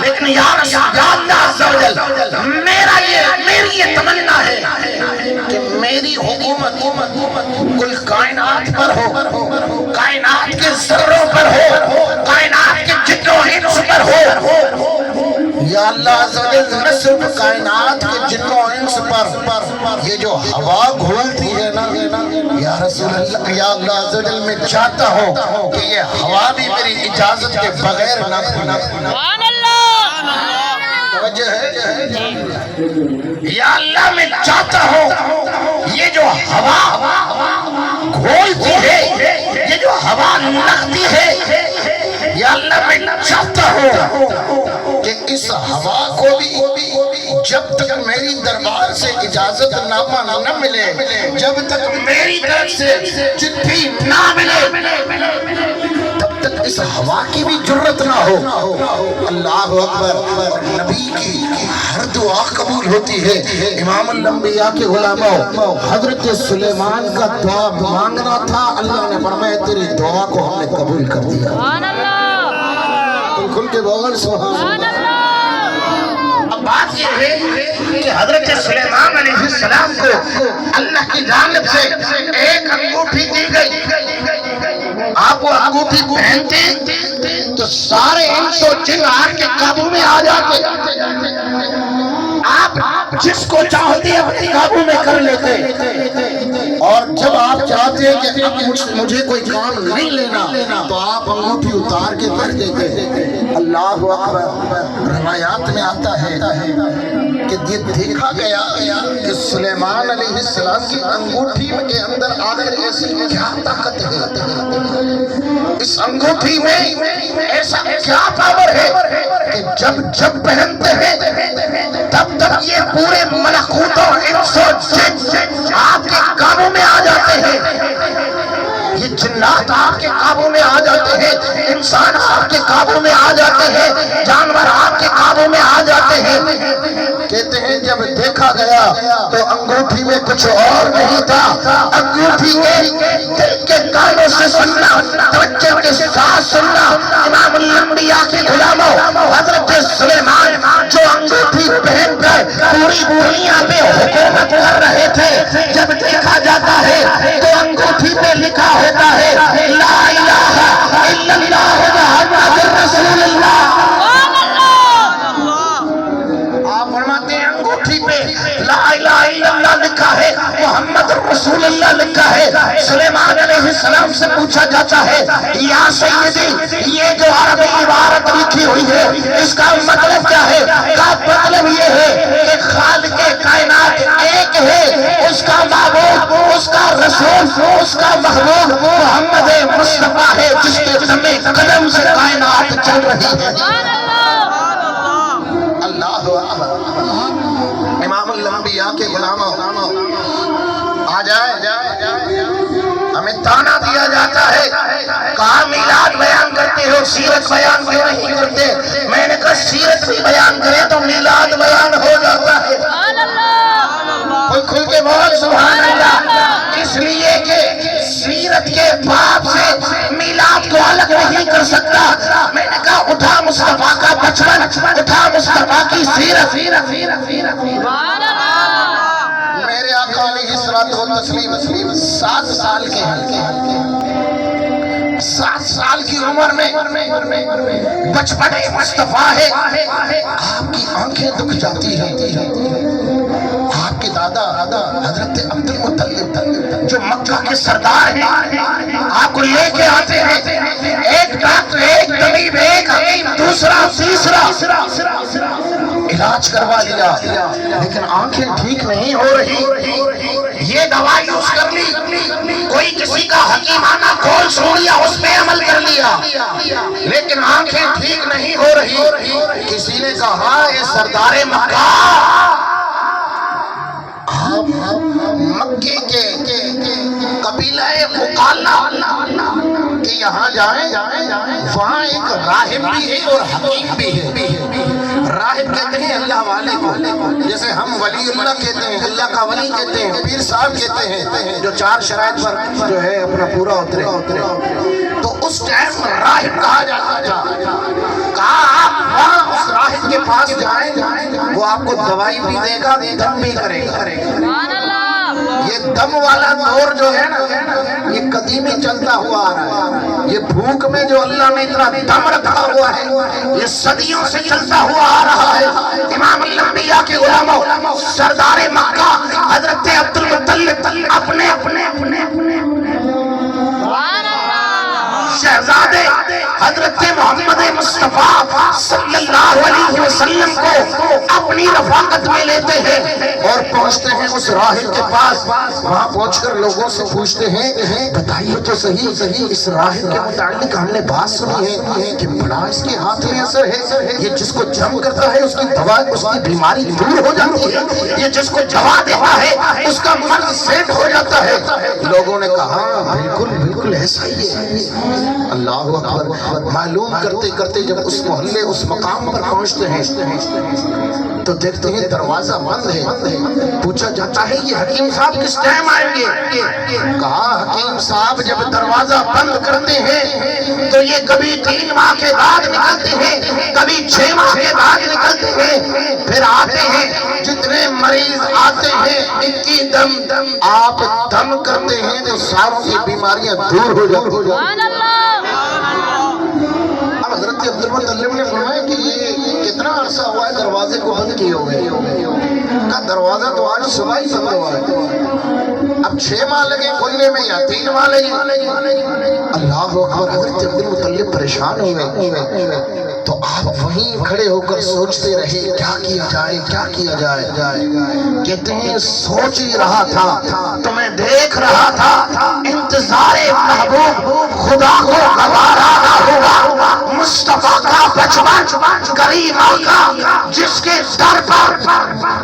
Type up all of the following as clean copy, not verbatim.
لیکن یا اللہ عز و جل میری یہ تمنا ہے کہ میری حکومت کل کائنات پر ہو، کائنات کے ذروں پر ہو، کائنات کے جتوں انس پر ہو۔ یا اللہ عز و جل نہ صرف کائنات کے جتوں انس پر، یہ جو ہوا گھولتی ہے نا یا رسول اللہ، یا اللہ عز و جل میں چاہتا ہوں کہ یہ ہوا بھی میری اجازت کے بغیر نہ سبحان اللہ، توجہ ہے؟ یا اللہ میں چاہتا ہوں یہ جو ہوا گھولتی ہے، یہ جو ہوا لگتی ہے، یا اللہ میں چاہتا ہوں کہ اس ہوا کو بھی جب تک میری دربار سے اجازت نامہ نہ ملے، جب تک میری طرف سے چٹھی نہ ملے، تب تک اس ہوا کی بھی جرت نہ ہو۔ اللہ اکبر۔ نبی کی ہر دعا قبول ہوتی ہے۔ امام الانبیاء کے غلاموں، حضرت سلیمان کا دعا مانگنا تھا، اللہ نے فرمایا تیری دعا کو ہم نے قبول کر دیا۔ سبحان اللہ، کھل کے بغل سبحان اللہ۔ اب بات یہ ہے کہ حضرت سلیمان علیہ السلام کو اللہ کی جانب سے ایک انگوٹھی دی گئی۔ آپ وہ انگوٹھی پہنتے تو سارے انس و جن آپ کے قابو میں آ جاتے، آپ جس کو چاہتے اپنے قابو میں کر لیتے، اور جب آپ چاہتے ہیں کہ اب مجھے کوئی کام نہیں لینا تو آپ انگوٹھی اتار کے رکھ دیتے۔ اللہ اکبر۔ روایات میں آتا ہے کہ یہ دیکھا گیا کہ سلیمان علیہ السلام کی انگوٹھی کے اندر آخر ایسی کیا طاقت ہے، اس انگوٹھی میں ایسا کیا پاور ہے کہ جب پہنتے ہیں تب تک یہ پورے ملکوت و انس و جن آپ کے قابو میں آ جاتے ہیں۔ یہ جنات آپ کے قابو میں آ جاتے ہیں، انسان آپ کے قابو میں آ جاتے ہیں، جانور آپ کے قابو میں آ جاتے ہیں۔ کہتے ہیں جب دیکھا گیا تو انگوٹھی میں کچھ اور نہیں تھا، انگوٹھی کے کانوں سے سننا، توجہ کے ساتھ سننا، امام الانبیاء کے غلاموں، حضرت سلیمان جو انگوٹھی پہن کر پوری دنیا پہ حکومت کر رہے تھے، جب دیکھا جاتا ہے تو انگوٹھی پہ لکھا ہوتا ہے لا الہ الا اللہ محمد رسول اللہ۔ آپ فرماتے ہیں انگوٹھی پہ لا الہ الا اللہ لکھا ہے، محمد رسول اللہ لکھا ہے۔ سلیمان علیہ السلام سے پوچھا جاتا ہے یا سیدی یہ جو عربی عبارت لکھی ہوئی ہے اس کا مطلب کیا ہے؟ کا مطلب یہ ہے کہ خالق کائنات ایک ہے، اس کا معبود، اس کا رسول، اس کا محبوب محمد مصطفیٰ ہے جس کے دم قدم سے کائنات چل رہی ہے۔ اللہ اکبر۔ امام الانبیاء کے غلاموں آ جائے، ہمیں تانا دیا جاتا ہے، کہا میلاد بیان کرتے ہو سیرت بیان کیوں نہیں کرتے؟ میں نے کہا سیرت بھی بیان کرے تو میلاد بیان ہو جاتا ہے۔ کوئی کھل کے بول سبحان اللہ۔ اس لیے کہ سیرت کے باب سے میلاد کو الگ نہیں کر سکتا۔ میں نے کہا اٹھا مصطفیٰ کا بچپن، اٹھا مصطفیٰ کی سیرت۔ میرے آقا علیہ الصلوۃ والتسلیم 7 سال کے ہیں، 7 سال کی عمر میں بچپن مصطفیٰ ہے، آپ کی آنکھیں دکھ جاتی ہیں۔ آپ کے دادا حضرت عبد المطلب جو مکہ کے سردار ہیں آپ کو لے کے آتے ہیں، ایک ڈاکٹر، ایک طبیب، ایک حکیم، دوسرا تیسرا علاج کروا لیا لیکن آنکھیں ٹھیک نہیں ہو رہی۔ یہ دوائی یوز کر لی، کوئی کسی کا حکیمانہ کھول سن لیا، اس پہ عمل کر لیا لیکن آنکھیں ٹھیک نہیں ہو رہی۔ کسی نے کہا یہ سردار مکہ مکے کے قبیلہ مقالہ کہ یہاں جائیں، وہاں ایک راہب بھی ہے اور حکیم بھی ہے۔ راہب کہتے ہیں اللہ والے کو، جیسے ہم ولی اللہ کہتے ہیں، اللہ کا ولی کہتے ہیں، پیر صاحب کہتے ہیں جو 4 شرائط پر جو ہے اپنا پورا اترے۔ تو اس ٹائم راہب کہا جاتا تھا، کہا آپ وہاں اس راہب آپ کو دوائی بھی دے گا، دم بھی کرے گا۔ سبحان اللہ یہ دم والا دور جو ہے نا یہ قدیمی چلتا ہوا آ رہا ہے۔ یہ بھوک میں جو اللہ نے اتنا دم رکھا ہوا ہے یہ صدیوں سے چلتا ہوا آ رہا ہے۔ امام الانبیاء کے علماء سردار مکہ حضرت عبد المطلب اپنے سبحان اللہ شہزادے حضرت محمد مصطفیٰ صلی اللہ علیہ وسلم کو اپنی رفاقت میں لیتے ہیں اور پہنچتے ہیں اس راہب کے پاس۔ وہاں پہنچ کر لوگوں سے پوچھتے ہیں بتائیے تو صحیح اس راہب کے متعلق ہم نے بات سنی ہے کہ بڑا اس کے ہاتھ میں اثر ہے، یہ جس کو جم کرتا ہے اس کی دوا اس کی بیماری دور ہو جاتی ہے، یہ جس کو دوا دیتا ہے اس کا مرض سیٹ ہو جاتا ہے۔ لوگوں نے کہا بالکل ایسا ہی ہے۔ اللہ اکبر۔ معلوم کرتے کرتے جب اس محلے اس مقام پر پہنچتے ہیں تو دیکھتے ہیں دروازہ بند ہے۔ پوچھا جاتا ہے یہ حکیم صاحب کس ٹائم آئیں گے؟ کہا حکیم صاحب جب دروازہ بند کرتے ہیں تو یہ کبھی 3 ماہ کے بعد نکلتے ہیں، کبھی 6 ماہ کے بعد نکلتے ہیں، پھر آتے ہیں۔ جتنے مریض آتے ہیں ان کی دم آپ دم کرتے ہیں تو ساروں کی بیماریاں دور ہو جاتی ہیں۔ سبحان اللہ اب حضرت عبد المطلب نے فرمایا کہ یہ کتنا عرصہ ہوا ہے دروازے کو بند کیے ہوئے؟ کہا دروازہ تو آج صبح ہی بند ہوا ہے، اب 6 ماہ لگے کھلنے میں یا 3 ماہ لگے۔ اللہ اکبر۔ حضرت عبد المطلب پریشان ہوئے تو آپ وہیں کھڑے ہو کر سوچتے رہے کیا کیا جائے۔ کہتے ہیں سوچ ہی رہا تھا تو میں دیکھ رہا تھا انتظار محبوب خدا کو گوارا نہ ہوا، مصطفیٰ کا بچپن کریم آقا جس کے در پر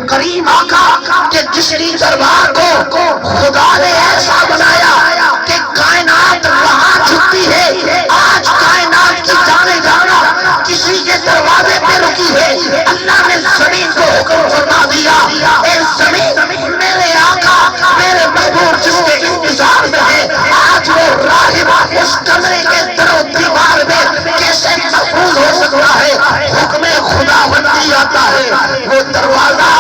کریم آقا کے جسری دربار کو خدا نے ایسا بنایا کہ کائنات وہاں جھکتی ہے۔ آج کائنات کی جانے جانا کسی کے دروازے پہ رکی ہے۔ اللہ نے زمین کو حکم فرما دیا اے زمین میرے آقا میرے محبوب جس کے انتظار میں ہے، آج وہ راہب اس کمرے کے در و دیوار میں کیسے محفوظ ہو سکتا ہے؟ حکم خدا بندی آتا ہے، وہ دروازہ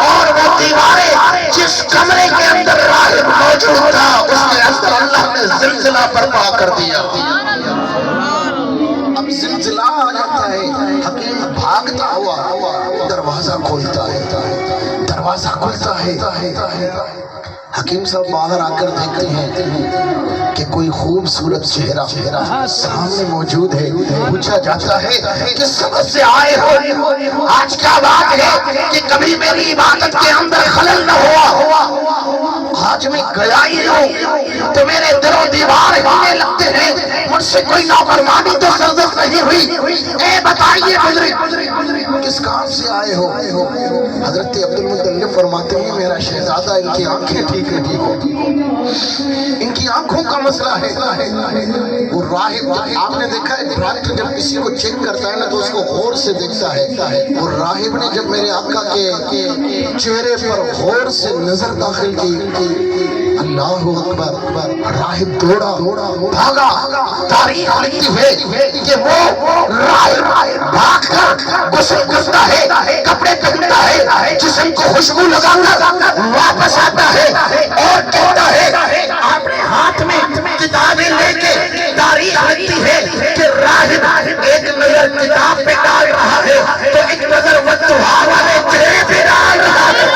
اور وہ دیواریں جس کمرے کے اندر راہب موجود تھا اس کے اندر اللہ نے زلزلہ برپا کر دیا۔ اب زلزلہ آ جاتا ہے، حکیم بھاگتا ہوا دروازہ کھولتا ہے۔ حکیم صاحب باہر آ کر دیکھتے ہیں کہ کوئی خوبصورت چہرہ سامنے موجود ہے۔ پوچھا جاتا ہے کہ سبب سے آئے ہو، آج کیا بات ہے کہ کبھی میری عبادت کے اندر خلل نہ ہوا؟ آج میں گیا ہی ہوں تو میرے در و دیوار ہلنے لگتے ہیں، مجھ سے کوئی نافرمانی تو سرزد نہیں ہوئی۔ اے بتائیے بزرگ کس کام سے آئے ہو؟ حضرت عبد المطلب فرماتے ہیں میرا شہزادہ ان کی آنکھیں ٹھیک نہیں ہوتی، ان کی آنکھوں کا مسئلہ ہے۔ وہ راہب آپ نے دیکھا ہے ڈاکٹر جب کسی کو چیک کرتا ہے نا تو اس کو غور سے دیکھتا ہے۔ وہ راہب نے جب میرے آقا کے چہرے پر غور سے نظر داخل کی، اللہ اکبر، راہب دوڑا بھاگا۔ تاریخ لکھتی ہے کہ وہ راہب بھاگ کر غسل کرتا ہے، کپڑے پہنتا ہے، جسم کو خوشبو لگا کر واپس آتا ہے اور کہتا ہے اپنے ہاتھ میں کتابیں لے کے تاریخ لکھتی ہے کہ راہب ایک نظر کتاب پہ ڈال رہا ہے تو ایک نظر والضحیٰ والے چہرے پہ ڈال رہا ہے۔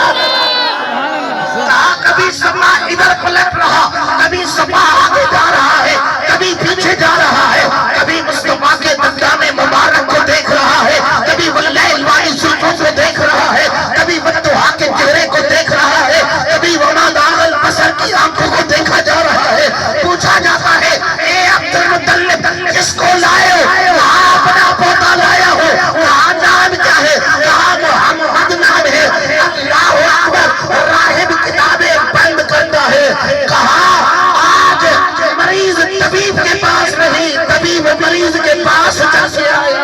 کبھی صفا ادھر پلٹ رہا، کبھی صفا آگے جا رہا ہے، کبھی پیچھے جا رہا ہے، کبھی مصطفیٰ کے دندان مبارک کو دیکھ رہا ہے، کبھی واللیل والی زلفوں کو دیکھ رہا ہے، کبھی والضحیٰ کے چہرے کو دیکھ رہا ہے، کبھی وما داغ البصر کی آنکھوں کو دیکھا جا رہا ہے۔ پوچھا جاتا ہے اے عبد المطلب کس کو لائے ہو؟ کہا اپنا پوتا لایا ہو۔ کہا نام کیا ہے؟ کہا محمد نام ہے۔ اللہ اکبر۔ راہب کتابیں بند کرتا ہے۔ کہا آج مریض طبیب کے پاس نہیں، طبیب مریض کے پاس چل کے آیا۔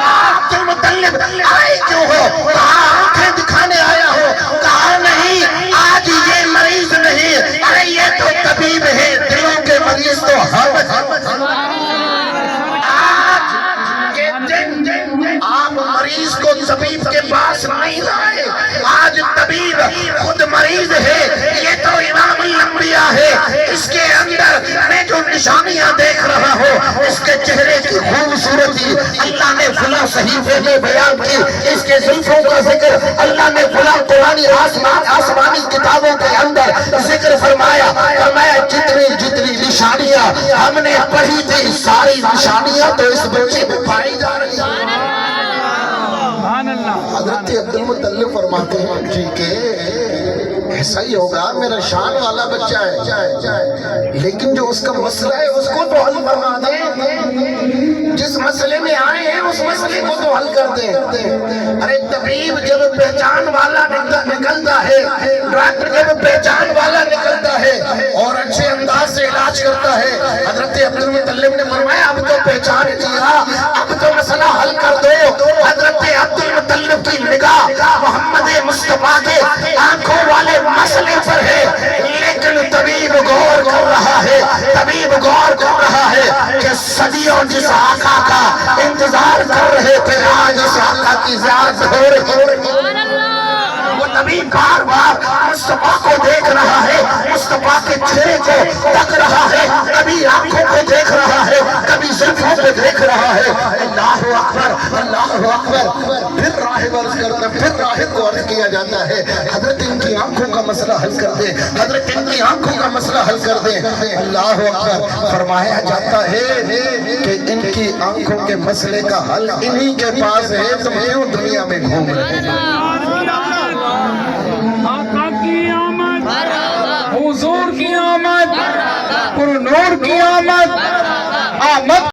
عبد المطلب آئے کیوں ہو؟ کہا آنکھیں دکھانے آیا ہو۔ کہا نہیں آج یہ مریض نہیں، ارے یہ تو طبیب ہے، دلوں کے مریض تو ہم۔ آج کے دن آپ آپ مریض کو طبیب کے پاس نہیں لائے، آج طبیب خود مریض ہے، یہ تو امام الانبیاء ہے، اس کے اندر میں جو نشانیاں دیکھ رہا ہوں، اس کے چہرے کی خوبصورتی اللہ نے فلاں صحیفے میں بیان کی، اس کے زلفوں کا ذکر اللہ نے فلاں قرآنی آسمانی کتابوں کے اندر ذکر فرمایا جتنی نشانیاں ہم نے پڑھی تھی، ساری نشانیاں تو اس بچے میں پائی جا رہی ہیں۔ حضرت عبدالمطلب فرماتے ہیں جی کہ ایسا ہی ہوگا، میرا شان والا بچہ ہے، لیکن جو اس کا مسئلہ ہے اس کو تو حل فرما دیں، جس مسئلے میں آئے ہیں اس مسئلے کو تو حل کر دیں۔ ارے طبیب جب پہچان والا نکلتا ہے، ڈاکٹر جب پہچان والا نکلتا ہے اور اچھے انداز سے علاج کرتا ہے، حضرت عبدالمطلب نے فرمایا اب تو پہچان لیا، اب تو مسئلہ حل کر دو۔ حضرت عبدالمطلب کی نگاہ محمد مصطفیٰ کے آنکھوں والے مسئلے پر ہے، لیکن طبیب غور کر رہا ہے، طبیب غور کر رہا ہے کہ صدیوں جس آقا کا انتظار کر رہے تھے آج اس آقا کی زیارت ہو رہی۔ وہ طبیب بار بار مصطفیٰ کو دیکھ رہا ہے، مصطفیٰ کے چہرے کو تک رہا ہے، کبھی آنکھوں کو دیکھ رہا ہے، کبھی زلفوں کو دیکھ رہا ہے۔ اللہ اکبر، اللہ اکبر۔ پھر راہب عرض کرتا، پھر راہب کو عرض کیا جاتا ہے حضرت ان کی آنکھوں کا مسئلہ حل کر دے، حضرت ان کی آنکھوں کا مسئلہ حل کر دے۔ اللہ اکبر۔ فرمایا جاتا ہے کہ ان کی آنکھوں کے مسئلے کا حل انہی کے پاس ہے، تم کیوں دنیا میں گھوم رہے ہیں؟ آقا کی آمد، حضور کی آمد، پر نور کی آمد، آمد